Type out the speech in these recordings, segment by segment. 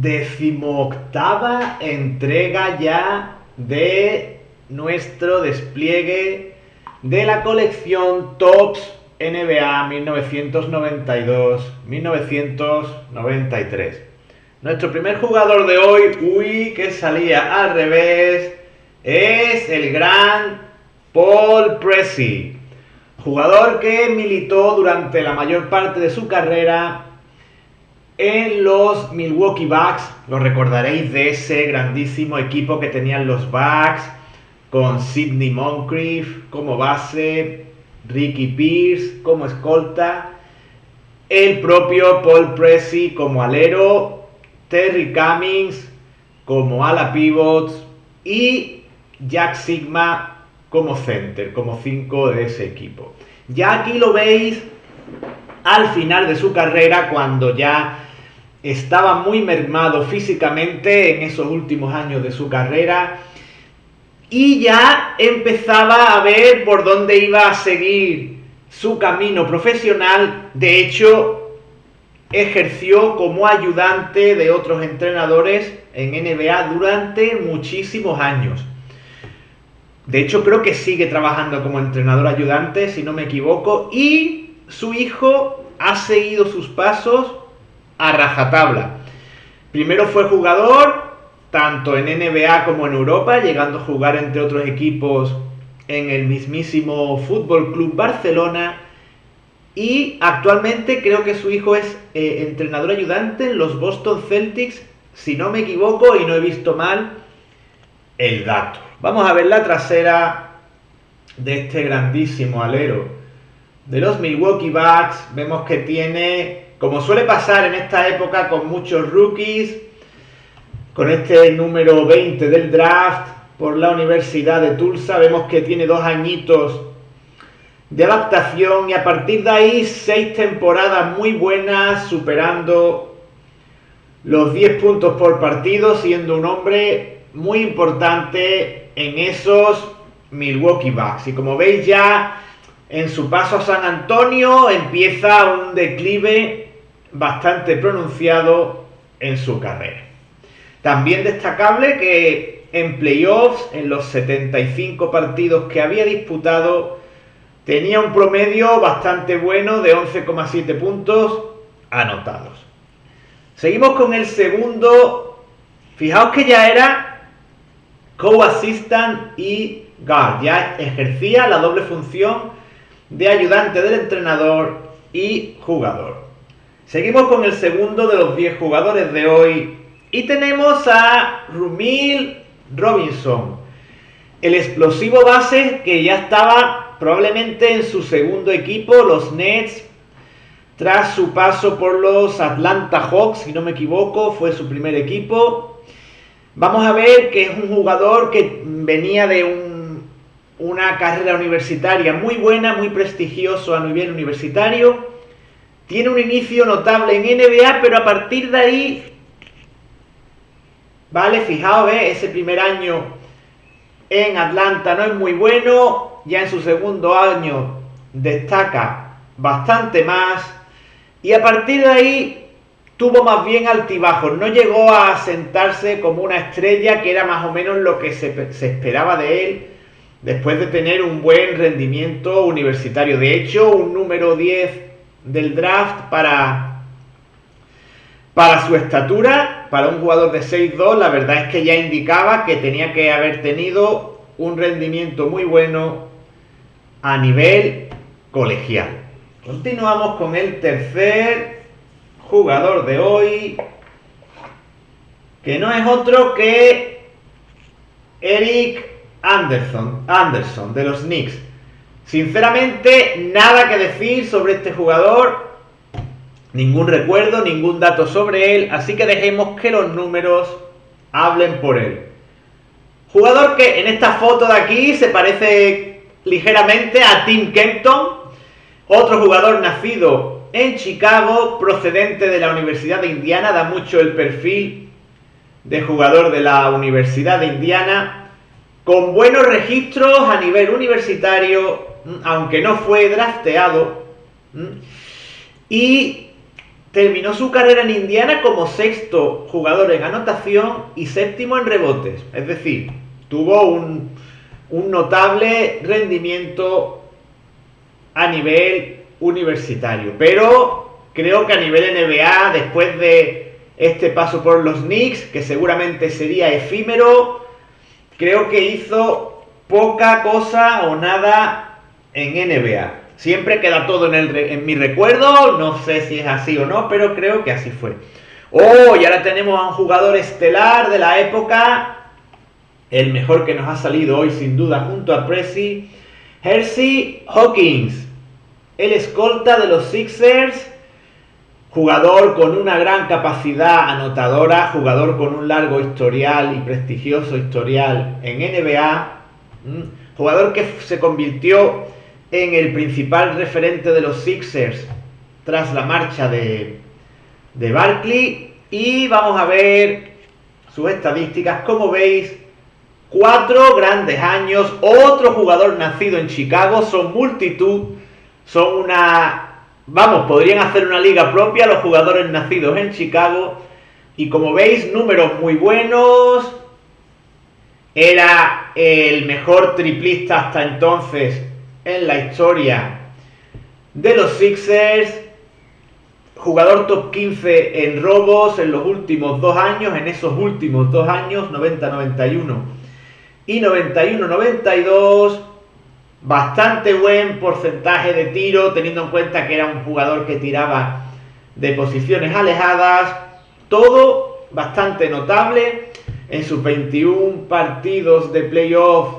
18ª entrega ya de nuestro despliegue de la colección Topps NBA 1992-1993. Nuestro primer jugador de hoy, que salía al revés, es el gran Paul Pressey, jugador que militó durante la mayor parte de su carrera en los Milwaukee Bucks. Lo recordaréis de ese grandísimo equipo que tenían los Bucks, con Sidney Moncrief como base, Ricky Pierce como escolta, el propio Paul Pressey como alero, Terry Cummings como ala pivot y Jack Sigma como center, como 5 de ese equipo. Ya aquí lo veis al final de su carrera, cuando ya estaba muy mermado físicamente en esos últimos años de su carrera y ya empezaba a ver por dónde iba a seguir su camino profesional. De hecho, ejerció como ayudante de otros entrenadores en NBA durante muchísimos años. De hecho, creo que sigue trabajando como entrenador ayudante, si no me equivoco, y su hijo ha seguido sus pasos a rajatabla. Primero fue jugador, tanto en NBA como en Europa, llegando a jugar entre otros equipos en el mismísimo Fútbol Club Barcelona, y actualmente creo que su hijo es entrenador ayudante en los Boston Celtics, si no me equivoco y no he visto mal el dato. Vamos a ver la trasera de este grandísimo alero de los Milwaukee Bucks. Vemos que tiene, como suele pasar en esta época con muchos rookies, con este número 20 del draft por la Universidad de Tulsa, vemos que tiene 2 añitos de adaptación y a partir de ahí 6 temporadas muy buenas, superando los 10 puntos por partido, siendo un hombre muy importante en esos Milwaukee Bucks. Y como veis, ya en su paso a San Antonio empieza un declive bastante pronunciado en su carrera. También destacable que en playoffs, en los 75 partidos que había disputado, tenía un promedio bastante bueno de 11,7 puntos anotados. Seguimos con el segundo. Fijaos que ya era co-assistant y guard. Ya ejercía la doble función de ayudante del entrenador y jugador. Seguimos con el segundo de los 10 jugadores de hoy. Y tenemos a Rumeal Robinson, el explosivo base que ya estaba probablemente en su segundo equipo, los Nets, tras su paso por los Atlanta Hawks, si no me equivoco, fue su primer equipo. Vamos a ver que es un jugador que venía de una carrera universitaria muy buena, muy prestigioso a nivel universitario. Tiene un inicio notable en NBA, pero a partir de ahí, vale, fijaos, ese primer año en Atlanta no es muy bueno. Ya en su segundo año destaca bastante más y a partir de ahí tuvo más bien altibajos. No llegó a sentarse como una estrella, que era más o menos lo que se esperaba de él después de tener un buen rendimiento universitario. De hecho, un número 10 del draft para su estatura, para un jugador de 6'2", la verdad es que ya indicaba que tenía que haber tenido un rendimiento muy bueno a nivel colegial. Continuamos con el tercer jugador de hoy, que no es otro que Eric Anderson de los Knicks. Sinceramente, nada que decir sobre este jugador, ningún recuerdo, ningún dato sobre él, así que dejemos que los números hablen por él. Jugador que en esta foto de aquí se parece ligeramente a Tim Kenton, otro jugador nacido en Chicago, procedente de la Universidad de Indiana. Da mucho el perfil de jugador de la Universidad de Indiana, con buenos registros a nivel universitario, aunque no fue drafteado, y terminó su carrera en Indiana como sexto jugador en anotación y séptimo en rebotes. Es decir, tuvo un notable rendimiento a nivel universitario. Pero creo que a nivel NBA, después de este paso por los Knicks, que seguramente sería efímero, creo que hizo poca cosa o nada en NBA. Siempre queda todo en mi recuerdo, no sé si es así o no, pero creo que así fue. Oh, y ahora tenemos a un jugador estelar de la época, el mejor que nos ha salido hoy sin duda junto a Presti, Hersey Hawkins, el escolta de los Sixers, jugador con una gran capacidad anotadora, jugador con un largo historial y prestigioso historial en NBA, jugador que se convirtió en el principal referente de los Sixers tras la marcha de Barkley. Y vamos a ver sus estadísticas. Como veis, 4 grandes años, otro jugador nacido en Chicago, son multitud, son una... Vamos, podrían hacer una liga propia los jugadores nacidos en Chicago. Y como veis, números muy buenos. Era el mejor triplista hasta entonces en la historia de los Sixers. Jugador top 15 en robos en los últimos 2 años. En esos últimos 2 años, 90-91 y 91-92. Bastante buen porcentaje de tiro, teniendo en cuenta que era un jugador que tiraba de posiciones alejadas. Todo bastante notable. En sus 21 partidos de playoff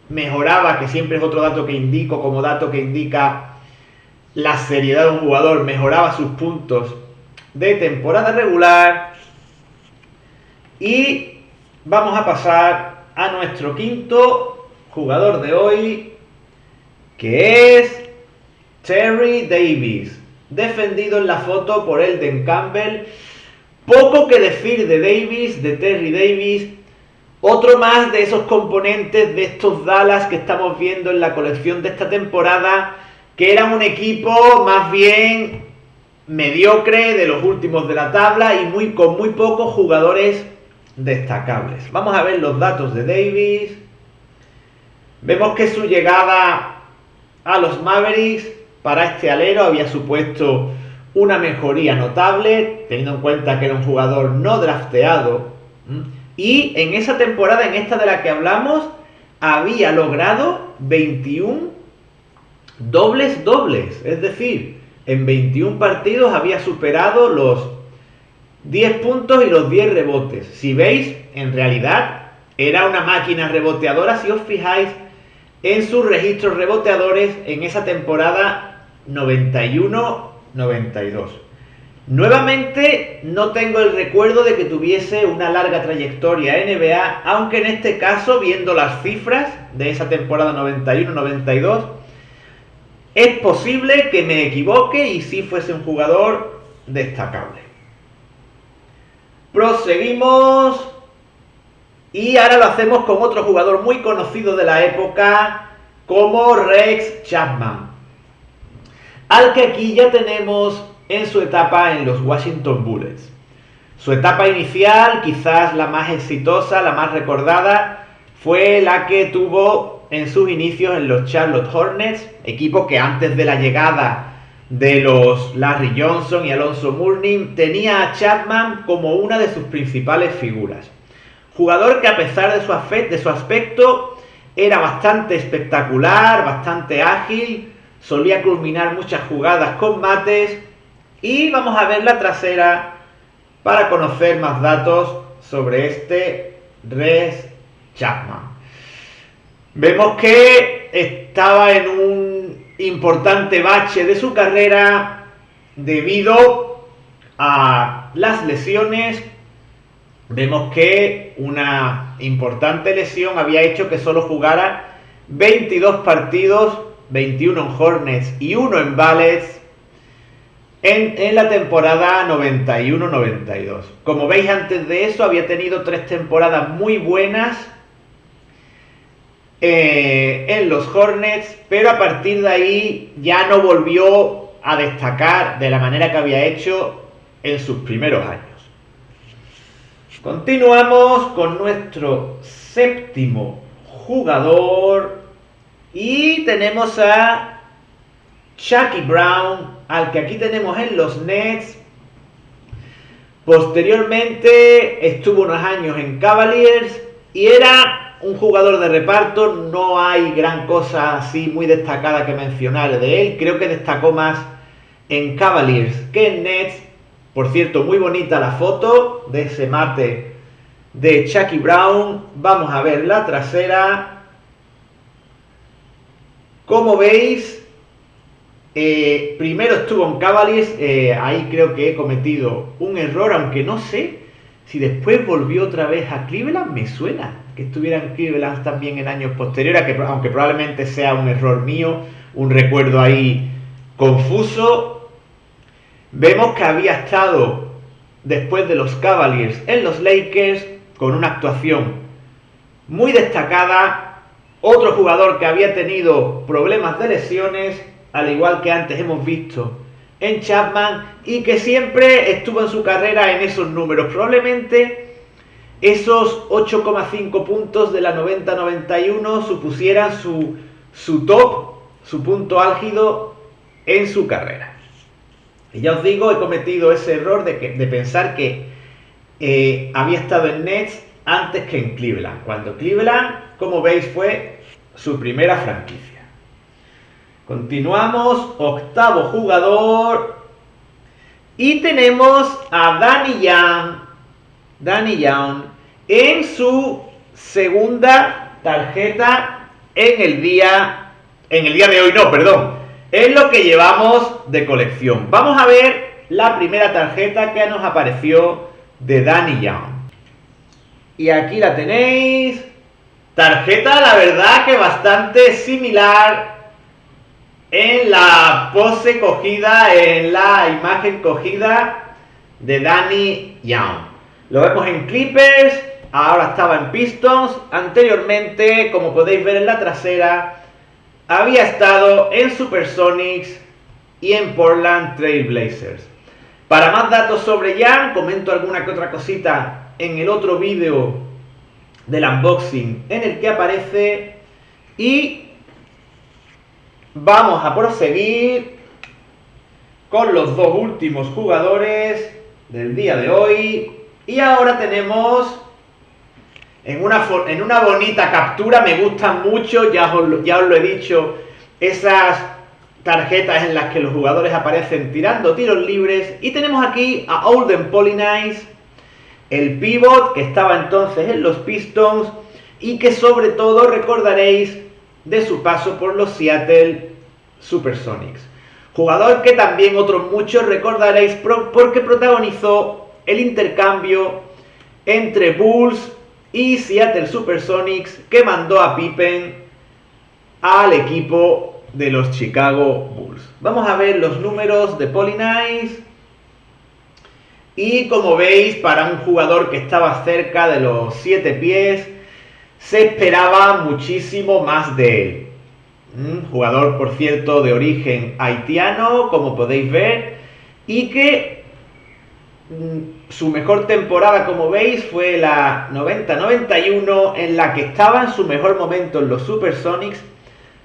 mejoraba, que siempre es otro dato que indico como dato que indica la seriedad de un jugador, mejoraba sus puntos de temporada regular. Y vamos a pasar a nuestro quinto jugador de hoy, que es Terry Davis, defendido en la foto por Elden Campbell. Poco que decir de Davis, de Terry Davis, otro más de esos componentes de estos Dallas que estamos viendo en la colección de esta temporada, que eran un equipo más bien mediocre, de los últimos de la tabla y con muy pocos jugadores destacables. Vamos a ver los datos de Davis. Vemos que su llegada a los Mavericks para este alero había supuesto una mejoría notable, teniendo en cuenta que era un jugador no drafteado. Y en esa temporada, en esta de la que hablamos, había logrado 21 dobles. Es decir, en 21 partidos había superado los 10 puntos y los 10 rebotes. Si veis, en realidad era una máquina reboteadora. Si os fijáis en sus registros reboteadores en esa temporada 91-92. Nuevamente, no tengo el recuerdo de que tuviese una larga trayectoria NBA, aunque en este caso, viendo las cifras de esa temporada 91-92, es posible que me equivoque y sí fuese un jugador destacable. Proseguimos. Y ahora lo hacemos con otro jugador muy conocido de la época, como Rex Chapman, al que aquí ya tenemos en su etapa en los Washington Bullets. Su etapa inicial, quizás la más exitosa, la más recordada, fue la que tuvo en sus inicios en los Charlotte Hornets, equipo que antes de la llegada de los Larry Johnson y Alonzo Mourning tenía a Chapman como una de sus principales figuras. Jugador que, a pesar de su aspecto, era bastante espectacular, bastante ágil, solía culminar muchas jugadas con mates. Y vamos a ver la trasera para conocer más datos sobre este Rex Chapman. Vemos que estaba en un importante bache de su carrera debido a las lesiones. Vemos que una importante lesión había hecho que solo jugara 22 partidos, 21 en Hornets y 1 en Bullets en la temporada 91-92. Como veis, antes de eso había tenido 3 temporadas muy buenas en los Hornets, pero a partir de ahí ya no volvió a destacar de la manera que había hecho en sus primeros años. Continuamos con nuestro séptimo jugador y tenemos a Chucky Brown, al que aquí tenemos en los Nets. Posteriormente estuvo unos años en Cavaliers y era un jugador de reparto. No hay gran cosa así muy destacada que mencionar de él. Creo que destacó más en Cavaliers que en Nets. Por cierto, muy bonita la foto de ese mate de Chucky Brown. Vamos a ver la trasera. Como veis, primero estuvo en Cavaliers. Ahí creo que he cometido un error, aunque no sé si después volvió otra vez a Cleveland. Me suena que estuviera en Cleveland también en años posteriores, aunque probablemente sea un error mío, un recuerdo ahí confuso. Vemos que había estado después de los Cavaliers en los Lakers con una actuación muy destacada. Otro jugador que había tenido problemas de lesiones, al igual que antes hemos visto en Chapman, y que siempre estuvo en su carrera en esos números. Probablemente esos 8,5 puntos de la 90-91 supusieran su top, su punto álgido en su carrera. Y ya os digo, he cometido ese error de pensar que había estado en Nets antes que en Cleveland, cuando Cleveland, como veis, fue su primera franquicia. Continuamos, octavo jugador, y tenemos a Danny Young en su segunda tarjeta en el día de hoy, en lo que llevamos de colección. Vamos a ver la primera tarjeta que nos apareció de Danny Young. Y aquí la tenéis. Tarjeta, la verdad que bastante similar en la pose cogida, en la imagen cogida de Danny Young. Lo vemos en Clippers, ahora estaba en Pistons. Anteriormente, como podéis ver en la trasera, había estado en Supersonics y en Portland Trail Blazers. Para más datos sobre Young, comento alguna que otra cosita en el otro vídeo del unboxing en el que aparece. Y vamos a proseguir con los dos últimos jugadores del día de hoy. Y ahora tenemos en una bonita captura. Me gustan mucho, ya os lo he dicho, esas tarjetas en las que los jugadores aparecen tirando tiros libres. Y tenemos aquí a Olden Polynice, el pívot que estaba entonces en los Pistons y que sobre todo recordaréis de su paso por los Seattle Supersonics. Jugador que también otros muchos recordaréis porque protagonizó el intercambio entre Bulls y Seattle Supersonics que mandó a Pippen al equipo de los Chicago Bulls. Vamos a ver los números de Polynice. Y como veis, para un jugador que estaba cerca de los 7 pies, se esperaba muchísimo más de él. Jugador, por cierto, de origen haitiano, como podéis ver, y que su mejor temporada, como veis, fue la 90-91, en la que estaba en su mejor momento en los Supersonics,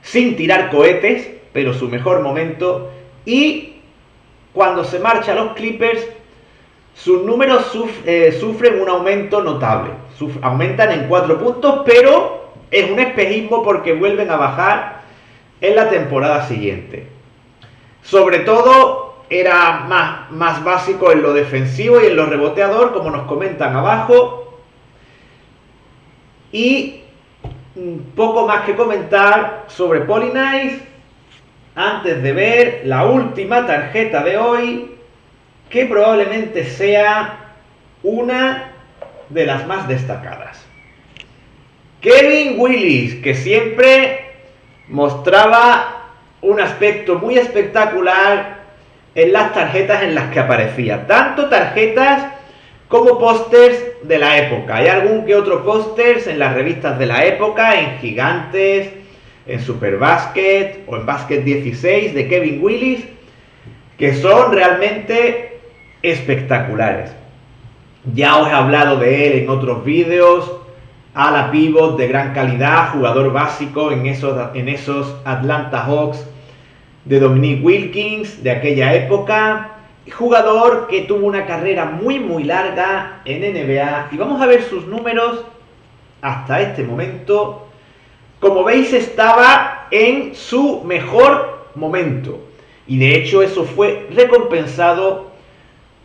sin tirar cohetes, pero su mejor momento. Y cuando se marcha a los Clippers, sus números sufren un aumento notable. Aumentan en 4 puntos, pero es un espejismo porque vuelven a bajar en la temporada siguiente. Sobre todo era más básico en lo defensivo y en lo reboteador, como nos comentan abajo. Y poco más que comentar sobre Polynice antes de ver la última tarjeta de hoy, que probablemente sea una de las más destacadas. Kevin Willis, que siempre mostraba un aspecto muy espectacular en las tarjetas en las que aparecía. Tanto tarjetas como pósters de la época. Hay algún que otro pósters en las revistas de la época, en Gigantes, en Superbasket o en Basket 16 de Kevin Willis, que son realmente espectaculares. Ya os he hablado de él en otros vídeos. Ala pivot de gran calidad, jugador básico en esos Atlanta Hawks de Dominique Wilkins de aquella época. Jugador que tuvo una carrera muy larga en NBA. Y vamos a ver sus números hasta este momento. Como veis, estaba en su mejor momento. Y de hecho eso fue recompensado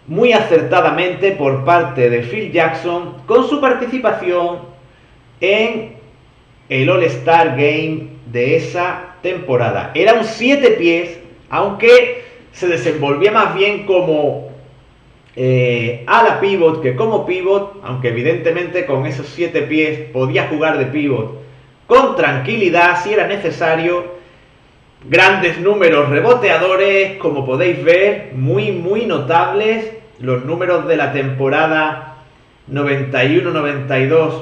muy acertadamente por parte de Phil Jackson con su participación en el All-Star Game de esa temporada. Era un 7 pies, aunque se desenvolvía más bien como ala pivot que como pivot, aunque evidentemente con esos 7 pies podía jugar de pivot con tranquilidad si era necesario. Grandes números reboteadores, como podéis ver, muy notables. Los números de la temporada 91-92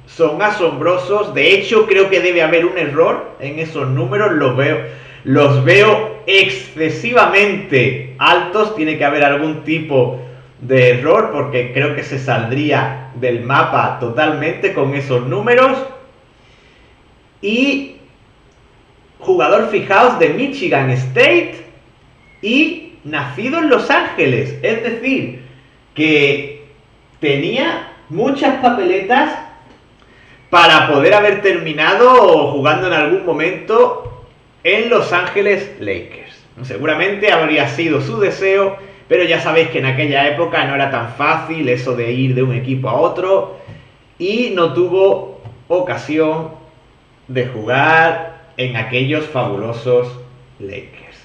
son asombrosos. De hecho, creo que debe haber un error en esos números. Los veo excesivamente altos. Tiene que haber algún tipo de error porque creo que se saldría del mapa totalmente con esos números. Y jugador, fijaos, de Michigan State y nacido en Los Ángeles. Es decir, que tenía muchas papeletas para poder haber terminado jugando en algún momento en Los Ángeles Lakers. Seguramente habría sido su deseo, pero ya sabéis que en aquella época no era tan fácil eso de ir de un equipo a otro y no tuvo ocasión de jugar en aquellos fabulosos Lakers.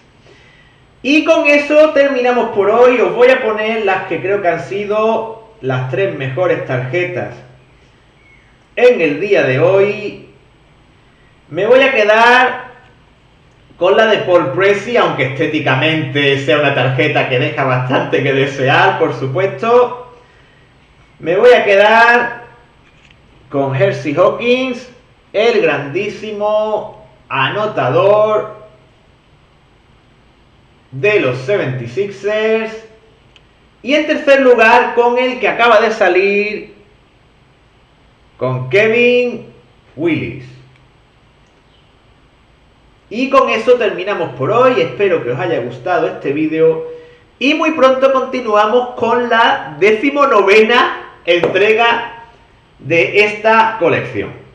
Y con eso terminamos por hoy. Os voy a poner las que creo que han sido las 3 mejores tarjetas en el día de hoy. Me voy a quedar con la de Paul Pressey, aunque estéticamente sea una tarjeta que deja bastante que desear, por supuesto. Me voy a quedar con Hersey Hawkins, el grandísimo anotador de los 76ers. Y en tercer lugar con el que acaba de salir, con Kevin Willis. Y con eso terminamos por hoy. Espero que os haya gustado este vídeo y muy pronto continuamos con la 19ª entrega de esta colección.